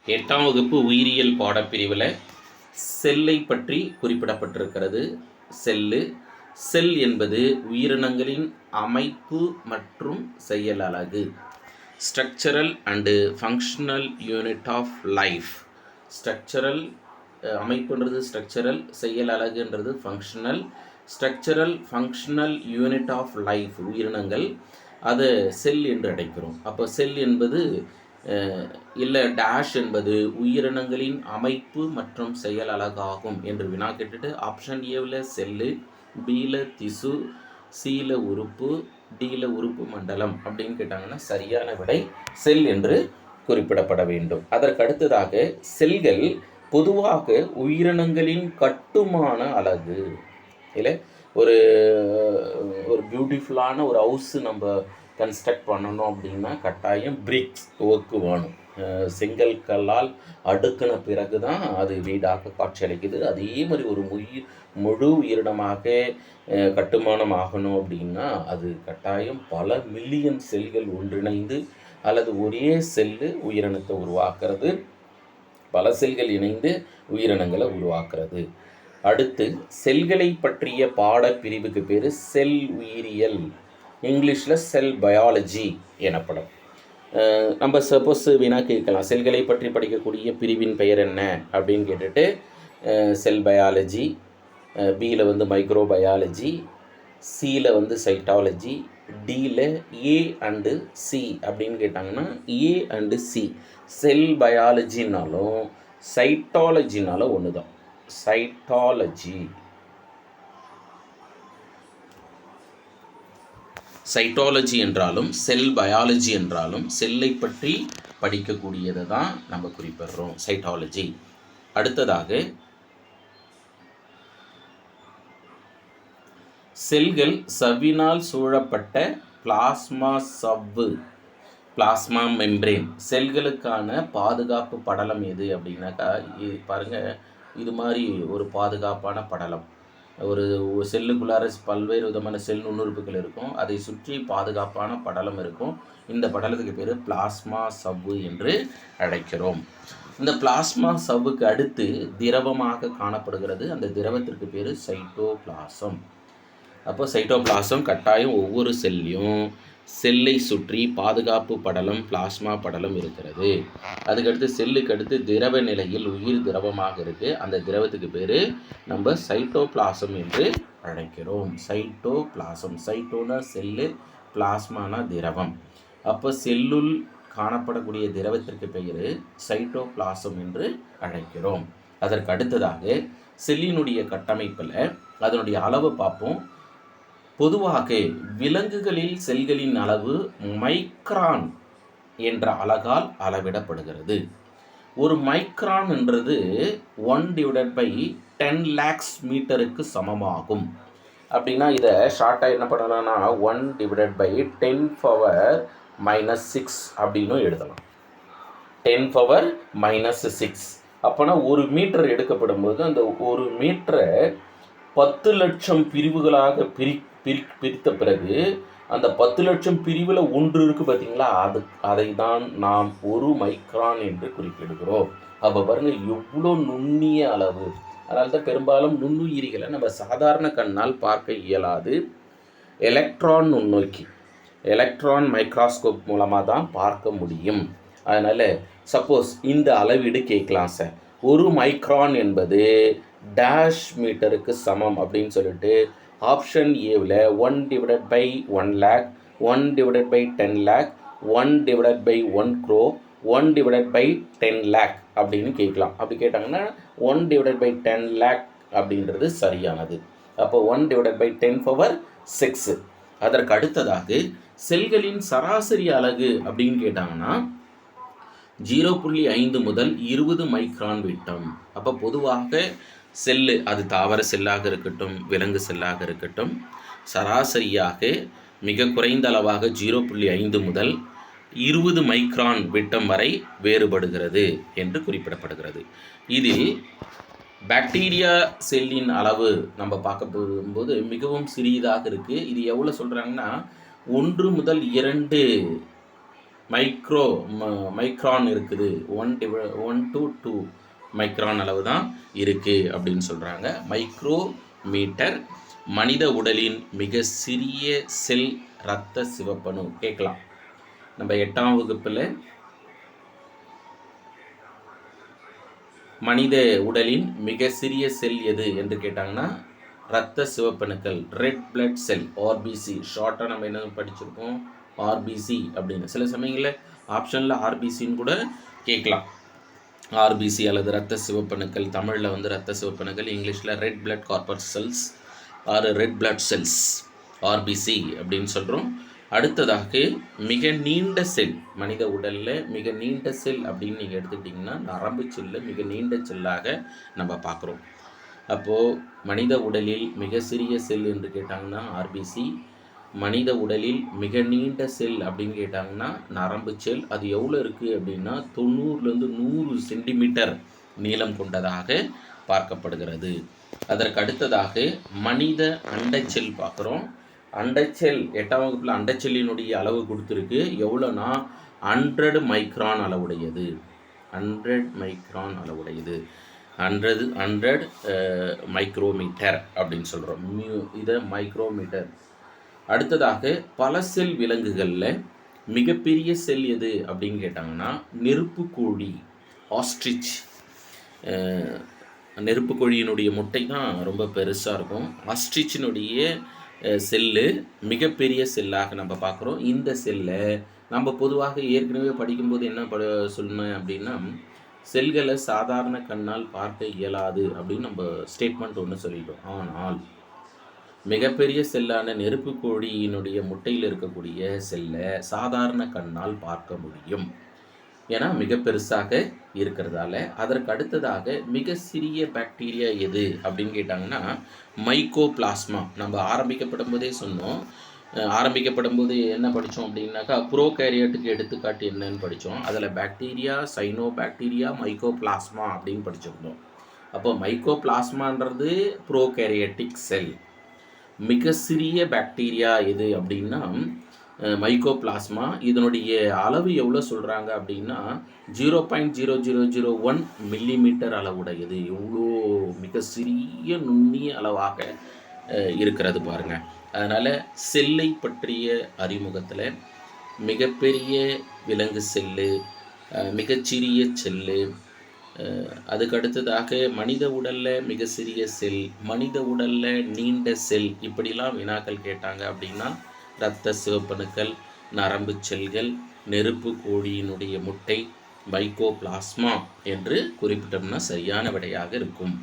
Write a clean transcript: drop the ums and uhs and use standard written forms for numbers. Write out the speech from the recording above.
8ஆம் வகுப்பு உயிரியல் பாடப்பிரிவில் செல்லை பற்றி குறிப்பிடப்பட்டிருக்கிறது. செல் என்பது உயிரினங்களின் அமைப்பு மற்றும் செயல் அலகு. Structural and functional unit of life. Structural அமைப்புன்றது ஸ்ட்ரக்சரல், செயல் அலகுன்றது functional. Structural functional unit of life உயிரினங்கள், அதை செல் என்று அழைக்கிறோம். அப்போ செல் என்பது இல்லை டேஷ் என்பது உயிரினங்களின் அமைப்பு மற்றும் செயல் அலகாகும் என்று வினா கேட்டுட்டு ஆப்ஷன் ஏவில் செல்லு, பியில் திசு, சியில் உறுப்பு, டியில் உறுப்பு மண்டலம் அப்படின்னு கேட்டாங்கன்னா சரியான விடை செல் என்று குறிப்பிடப்பட வேண்டும். அதற்கு அடுத்ததாக செல்கள் பொதுவாக உயிரினங்களின் கட்டுமான அலகு. இல்லை ஒரு பியூட்டிஃபுல்லான ஒரு ஹவுஸு நம்ம கன்ஸ்ட்ரக்ட் பண்ணணும் அப்படின்னா கட்டாயம் பிரிக்ஸ் ஒர்க்கு வேணும். செங்கல் கல்லால் அடுக்கின பிறகு தான் அது வீடாக காட்சியளிக்குது. அதே மாதிரி ஒரு முழு உயிரினமாக கட்டுமானம் ஆகணும் அப்படின்னா அது கட்டாயம் பல மில்லியன் செல்கள் ஒன்றிணைந்து அல்லது ஒரே செல்லு உயிரினத்தை உருவாக்குறது, பல செல்கள் இணைந்து உயிரினங்களை உருவாக்குறது. அடுத்து செல்களை பற்றிய பாடப்பிரிவுக்கு பேர் செல் உயிரியல், இங்கிலீஷில் செல் பயாலஜி எனப்படும். நம்ம சப்போஸ் வினா கேட்கலாம், செல்களை பற்றி படிக்கக்கூடிய பிரிவின் பெயர் என்ன அப்படின்னு கேட்டுட்டு செல் பயாலஜி, பியில் மைக்ரோ பயாலஜி, சியில் சைட்டாலஜி, டியில் ஏ அண்டு சி அப்படின்னு கேட்டாங்கன்னா ஏ அண்டு சி. செல் பயாலஜினாலும் சைட்டாலஜினாலும் ஒன்று தான். சைட்டாலஜி என்றாலும் செல் பயாலஜி என்றாலும் செல்லை பற்றி படிக்கக்கூடியதை தான் நம்ம குறிப்பிடுறோம், சைட்டாலஜி. அடுத்ததாக செல்கள் சவ்வினால் சூழப்பட்ட பிளாஸ்மா சவ்வு, பிளாஸ்மா மெம்ப்ரேன். செல்களுக்கான பாதுகாப்பு படலம் எது அப்படின்னாக்கா பாருங்கள், இது மாதிரி ஒரு பாதுகாப்பான படலம். ஒரு செல்லுக்குள்ளார பல்வேறு விதமான செல் நுண்ணுறுப்புகள் இருக்கும், அதை சுற்றி பாதுகாப்பான படலம் இருக்கும். இந்த படலத்துக்கு பேர் பிளாஸ்மா சவ்வு என்று அழைக்கிறோம். இந்த பிளாஸ்மா சவ்வுக்கு அடுத்து திரவமாக காணப்படுகிறது, அந்த திரவத்திற்கு பேர் சைட்டோபிளாசம். அப்போ சைட்டோபிளாசம் கட்டாயம் ஒவ்வொரு செல்லையும் செல்லை சுற்றி பாதுகாப்பு படலம் பிளாஸ்மா படலம் இருக்கிறது. அதுக்கடுத்து செல்லுக்கு அடுத்து திரவ நிலையில் உயிர் திரவமாக இருக்குது, அந்த திரவத்துக்கு பேர் நம்ம சைட்டோபிளாசம் என்று அழைக்கிறோம். சைட்டோபிளாசம், சைட்டோனா செல்லு, பிளாஸ்மானா திரவம். அப்போ செல்லுள் காணப்படக்கூடிய திரவத்திற்கு பெயர் சைட்டோபிளாசம் என்று அழைக்கிறோம். அதற்கு அடுத்ததாக செல்லினுடைய கட்டமைப்பில் அதனுடைய அளவு பார்ப்போம். பொதுவாக விலங்குகளில் செல்களின் அளவு மைக்ரான் என்ற அலகால் அளவிடப்படுகிறது. ஒரு மைக்ரான் என்றது 1/10 lakhs மீட்டருக்கு சமமாகும். அப்படின்னா இதை ஷார்ட்டாக என்ன பண்ணலாம்னா 1/10⁻⁻6 அப்படின்னும் எழுதலாம். 10⁻⁻6. அப்போனா ஒரு மீட்டர் எடுக்கப்படும் போது அந்த ஒரு மீட்டரை 10 லட்சம் பிரிவுகளாக பிரித்த பிறகு அந்த 10 லட்சம் பிரிவில் ஒன்று இருக்குது பார்த்தீங்களா, அதை தான் நாம் ஒரு மைக்ரான் என்று குறிப்பிடுகிறோம். அப்போ பாருங்கள் எவ்வளோ நுண்ணிய அளவு. அதனால தான் பெரும்பாலும் நுண்ணுயிரிகளை நம்ம சாதாரண கண்ணால் பார்க்க இயலாது. எலக்ட்ரான் நுண்ணோக்கி, எலக்ட்ரான் மைக்ராஸ்கோப் மூலமாக தான் பார்க்க முடியும். அதனால் சப்போஸ் இந்த அளவீடு கேட்கலாம் சார், ஒரு மைக்ரான் என்பது டேஷ் மீட்டருக்கு சமம் அப்படின்னு சொல்லிட்டு option ஏவில் 1/1 lakh, 1/10 lakh, 1/1 crore, 1/10 lakh அப்படின்னு கேட்கலாம். அப்படி கேட்டாங்கன்னா 1/10 lakh அப்படின்றது சரியானது. அப்போ 1/10⁶. அதற்கு அடுத்ததாக செல்களின் சராசரி அலகு அப்படின்னு கேட்டாங்கன்னா 0.5 முதல் 20 மைக்ரான் விட்டம். அப்போ பொதுவாக செல்லு, அது தாவர செல்லாக இருக்கட்டும் விலங்கு செல்லாக இருக்கட்டும், சராசரியாக மிக குறைந்த அளவாக 0.5 முதல் 20 மைக்ரான் விட்டம் வரை வேறுபடுகிறது என்று குறிப்பிடப்படுகிறது. இதில் பாக்டீரியா செல்லின் அளவு நம்ம பார்க்க போகும்போது மிகவும் சிறியதாக இருக்குது. இது எவ்வளோ சொல்கிறாங்கன்னா 1 முதல் 2 மைக்ரான் இருக்குது. 1 to 2 மைக்ரான் அளவு தான் இருக்குது அப்படின்னு சொல்கிறாங்க. மைக்ரோமீட்டர். மனித உடலின் மிக சிறிய செல் இரத்த சிவப்பணு. கேட்கலாம், நம்ம 8ஆம் வகுப்பில் மனித உடலின் மிக சிறிய செல் எது என்று கேட்டாங்கன்னா இரத்த சிவப்பணுக்கள், ரெட் பிளட் செல், ஆர்பிசி. ஷார்ட்டாக நம்ம என்ன படிச்சிருக்கோம், ஆர்பிசி அப்படின்னு. சில சமயங்களில் ஆப்ஷனில் ஆர்பிசின்னு கூட கேட்கலாம். ஆர்பிசி அல்லது இரத்த சிவப்பணுக்கள், தமிழில் வந்து இரத்த சிவப்பணுக்கள், இங்கிலீஷில் red blood corpuscles or red blood cells, RBC அப்படின்னு சொல்கிறோம். அடுத்ததாக மிக நீண்ட செல், மனித உடலில் மிக நீண்ட செல் அப்படின்னு நீங்கள் எடுத்துக்கிட்டிங்கன்னா நரம்பு செல்லை மிக நீண்ட செல்லாக நம்ம பார்க்குறோம். அப்போது மனித உடலில் மிக சிறிய செல் என்று கேட்டாங்கன்னா ஆர்பிசி, மனித உடலில் மிக நீண்ட செல் அப்படின்னு கேட்டாங்கன்னா நரம்பு செல். அது எவ்வளோ இருக்குது அப்படின்னா 90லேருந்து 100 சென்டிமீட்டர் நீளம் கொண்டதாக பார்க்கப்படுகிறது. அதற்கு அடுத்ததாக மனித அண்டைச்செல் பார்க்குறோம். அண்டைச்செல் 8ஆம் வகுப்பில் அண்டைச்செல்லினுடைய அளவு கொடுத்துருக்கு. எவ்வளோனா 100 மைக்ரான் அளவுடையது. 100 மைக்ரான் அளவுடையது. 100 மைக்ரோமீட்டர் அப்படின்னு சொல்கிறோம். இதை மைக்ரோமீட்டர். அடுத்ததாக பல செல் விலங்குகளில் மிகப்பெரிய செல் எது அப்படின்னு கேட்டாங்கன்னா நெருப்புக்கோழி, ஆஸ்ட்ரிச். நெருப்புக்கோழியினுடைய முட்டை தான் ரொம்ப பெருசாக இருக்கும். ஆஸ்ட்ரிச்சினுடைய செல்லு மிகப்பெரிய செல்லாக நம்ம பார்க்குறோம். இந்த செல்லை நம்ம பொதுவாக ஏற்கனவே படிக்கும்போது என்ன சொல்லணும் அப்படின்னா, செல்களை சாதாரண கண்ணால் பார்க்க இயலாது அப்படின்னு நம்ம ஸ்டேட்மெண்ட் ஒன்று சொல்லிட்டோம். ஆனால் மிகப்பெரிய செல்லான நெருப்புக்கோழியினுடைய முட்டையில் இருக்கக்கூடிய செல்லை சாதாரண கண்ணால் பார்க்க முடியும். ஏன்னா மிக பெருசாக இருக்கிறதால. அதற்கு அடுத்ததாக மிக சிறிய பாக்டீரியா எது அப்படின்னு கேட்டாங்கன்னா மைக்கோபிளாஸ்மா. நம்ம ஆரம்பிக்கப்படும் போதே சொன்னோம். ஆரம்பிக்கப்படும் போது என்ன படித்தோம் அப்படின்னாக்கா ப்ரோகேரியட்டுக்கு எடுத்துக்காட்டு என்னன்னு படித்தோம். அதில் பாக்டீரியா, சைனோ பாக்டீரியா, மைக்கோபிளாஸ்மா அப்படின்னு படிச்சிருந்தோம். அப்போ மைக்கோபிளாஸ்மான்றது ப்ரோகேரியட்டிக் செல். மிக சிறிய பாக்டீரியா எது அப்படின்னா மைக்கோபிளாஸ்மா. இதனுடைய அளவு எவ்வளோ சொல்கிறாங்க அப்படின்னா 0.0001 மில்லிமீட்டர் அளவுடையது. எவ்வளோ மிக சிறிய நுண்ணிய அளவாக இருக்கிறது பாருங்கள். அதனால் செல்லை பற்றிய அறிமுகத்தில் மிகப்பெரிய விலங்கு செல்லு, மிகச்சிறிய செல்லு, அதுக்கு அடுத்ததாக மனித உடலில் மிக சிறிய செல், மனித உடலில் நீண்ட செல், இப்படிலாம் வினாக்கள் கேட்டாங்க அப்படின்னா இரத்த சிவப்பணுக்கள், நரம்பு செல்கள், நெருப்பு கோழியினுடைய முட்டை, மைக்கோபிளாஸ்மா என்று குறிப்பிட்டோம்னா சரியான விடையாக இருக்கும்.